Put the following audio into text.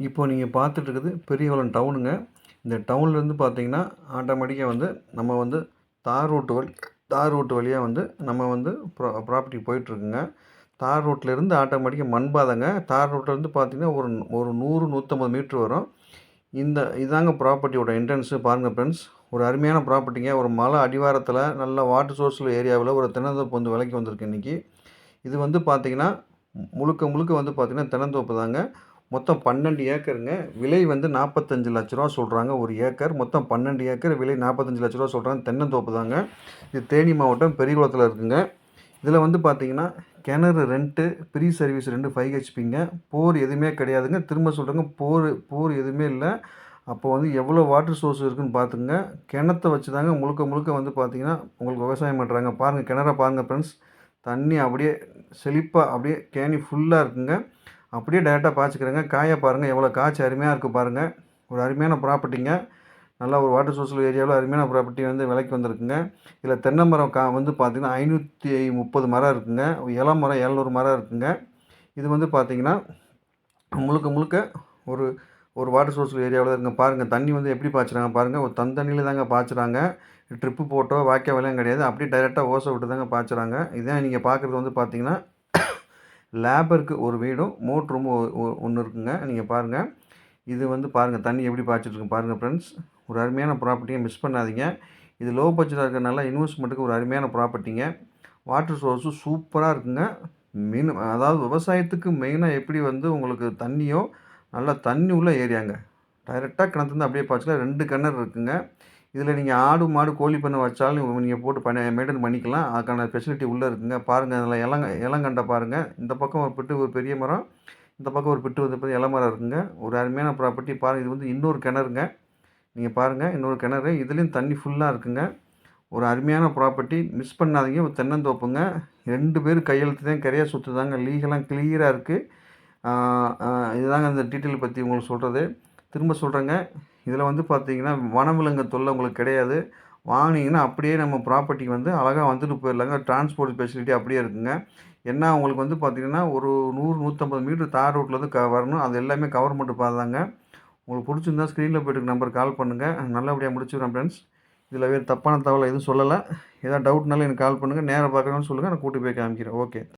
இப்போ நீங்கள் பார்த்துட்டு இருக்குது பெரியகுளம் டவுனுங்க. இந்த டவுன்லேருந்து பார்த்தீங்கன்னா, ஆட்டோமேட்டிக்கா வந்து நம்ம வந்து தார் ரோட்டு வழியா வந்து நம்ம வந்து ப்ராப்பர்ட்டிக்கு போயிட்டுருக்குங்க. தார் ரோட்லேருந்து ஆட்டோமேட்டிக்கா மண் பாதைங்க. தார் ரோட்லேருந்து பார்த்தீங்கன்னா, ஒரு 100, 150 மீட்ரு வரும். இதாங்க ப்ராப்பர்ட்டியோட என்ட்ரன்ஸு பாருங்க ஃப்ரெண்ட்ஸ். ஒரு அருமையான ப்ராப்பர்ட்டிங்க. ஒரு மலை அடிவாரத்தில நல்ல வாட்டர் சோர்ஸில் ஏரியாவில ஒரு தென்னந்தோப்பு வந்து விலைக்கு வந்திருக்கு இன்னைக்கு. இது வந்து பார்த்தீங்கன்னா, முழுக்க முழுக்க வந்து பார்த்தீங்கன்னா, தென்னந்தோப்பு தாங்க. மொத்தம் 12 ஏக்கருங்க. விலை வந்து ரூ. 45,00,000 சொல்றாங்க ஒரு ஏக்கர். மொத்தம் 12 ஏக்கர். விலை ரூ. 45,00,000 சொல்றாங்க. தென்னந்தோப்பு தாங்க. இது தேனி மாவட்டம் பெரியகுளத்தில இருக்குங்க. இதில வந்து பார்த்தீங்கன்னா, கிணறு ரெண்ட்டு, ஃப்ரீ சர்வீஸ் 2 5 ஹெச்பிங்க. போர் எதுவுமே கிடையாதுங்க. திரும்ப சொல்றேங்க, போர் எதுவுமே இல்ல. அப்போ வந்து எவ்வளோ வாட்டர் சோர்ஸ் இருக்குன்னு பார்த்துக்கங்க. கிணத்த வச்சு தாங்க முழுக்க முழுக்க வந்து பார்த்தீங்கன்னா, உங்களுக்கு விவசாயம் பண்ணுறாங்க. பாருங்க கிணற பாருங்க ஃப்ரெண்ட்ஸ். தண்ணி அப்படியே செழிப்பா அப்படியே கேணி ஃபுல்லா இருக்குங்க. அப்படியே டைரக்ட்டா பாய்ச்சிக்கிறேங்க. காய பாருங்க எவ்வளோ காய்ச்சி அருமையா இருக்கு பாருங்க. ஒரு அருமையான ப்ராப்பர்ட்டிங்க. நல்லா ஒரு வாட்டர் சோர்ஸ்ல ஏரியாவில அருமையான ப்ராப்பர்ட்டி வந்து விலைக்கு வந்திருக்குங்க. இதில் தென்னை மரம் வந்து பார்த்தீங்கன்னா 530 மரம் இருக்குங்க. இள மரம் 700 மரம் இருக்குங்க. இது வந்து பார்த்தீங்கன்னா, முழுக்க முழுக்க ஒரு ஒரு வாட்டர் சோர்ஸ் ஏரியாவில இருக்குங்க. பாருங்க தண்ணி வந்து எப்படி பாய்ச்சுறாங்க பாருங்க. ஒரு தண்ணியில தாங்க பாய்ச்சுறாங்க. ட்ரிப்பு போட்டோ வாய்க்கால் வழியும் கிடையாது. அப்படியே டைரக்ட்டா ஓசை விட்டு தாங்க பாய்ச்சுறாங்க. இதான் நீங்க பார்க்குறது வந்து பார்த்தீங்கன்னா, லேபருக்கு ஒரு வீடும், மோட்டர் ரூமும் ஒண்ணு இருக்குங்க. நீங்க பாருங்க. இது வந்து பாருங்க தண்ணி எப்படி பாய்ச்சிட்டு இருக்கு பாருங்க ஃப்ரெண்ட்ஸ். ஒரு அருமையான ப்ராப்பர்ட்டிய மிஸ் பண்ணாதீங்க. இது லோ பட்ஜெட்டா இருக்கறனால இன்வெஸ்ட்மென்ட்க்கு ஒரு அருமையான ப்ராப்பர்ட்டிங்க. வாட்டர் சோர்ஸும் சூப்பரா இருக்குங்க. அதாவது விவசாயத்துக்கு மெயினா எப்படி வந்து உங்களுக்கு தண்ணியோ, நல்லா தண்ணி உள்ள ஏரியாங்க. டைரக்ட்டா கிணத்துலருந்து அப்படியே பாய்ச்சலாம். 2 கிணறு இருக்குங்க. இதில நீங்க ஆடு, மாடு, கோழி பண்ணை வச்சாலும் நீங்க போட்டு மெயின்டெயின் பண்ணிக்கலாம். அதுக்கான ஃபெசிலிட்டி உள்ள இருக்குங்க. பாருங்க அதில இளங்கண்ட பாருங்க. இந்த பக்கம் ஒரு பிட்டு ஒரு பெரிய மரம். இந்த பக்கம் ஒரு பிட்டு வந்து இள மரம் இருக்குங்க. ஒரு அருமையான ப்ராப்பர்ட்டி பாருங்க. இது வந்து இன்னொரு கிணறுங்க. நீங்க பாருங்க இன்னொரு கிணறு. இதுலயும் தண்ணி ஃபுல்லா இருக்குங்க. ஒரு அருமையான ப்ராப்பர்ட்டி மிஸ் பண்ணாதீங்க. ஒரு தென்னந்தோப்புங்க. 2 பேர் கையெழுத்து தான் கரையா சுத்துதாங்க. லீகலாம் கிளியரா இருக்கு. ஆ ஆ இதுதாங்க அந்த டீட்டெயில் பத்தி உங்களுக்கு சொல்றது. திரும்ப சொல்றேங்க. இதில வந்து பார்த்தீங்கன்னா, வனவிலங்கு தொல்லை உங்களுக்கு கிடையாது. வாங்குனீங்கன்னா அப்படியே நம்ம ப்ராப்பர்ட்டிக்கு வந்து அழகா வந்துட்டு போயிடலாங்க. டிரான்ஸ்போர்ட் ஃபெசிலிட்டி அப்படியே இருக்குங்க. ஏன்னா உங்களுக்கு வந்து பார்த்தீங்கன்னா, ஒரு 100, 150 மீட்டர் தார் ரோட்லேருந்து வரணும். அது எல்லாமே கவர்மெண்ட் பாதை தாங்க. உங்களுக்கு பிடிச்சிருந்தா ஸ்க்ரீன்ல போயிட்டு நம்பருக்கு கால் பண்ணுங்க. நல்லபடியா முடிச்சுடுறேன் ஃப்ரெண்ட்ஸ். இதில வேறு தப்பான தகவல் எதுவும் சொல்லல. ஏதாவது டவுட்னாலும் எனக்கு கால் பண்ணுங்க. நேரா பார்க்கணும்னு சொல்லுங்க. நான் கூட்டி போய் காமிக்கிறேன். ஓகே.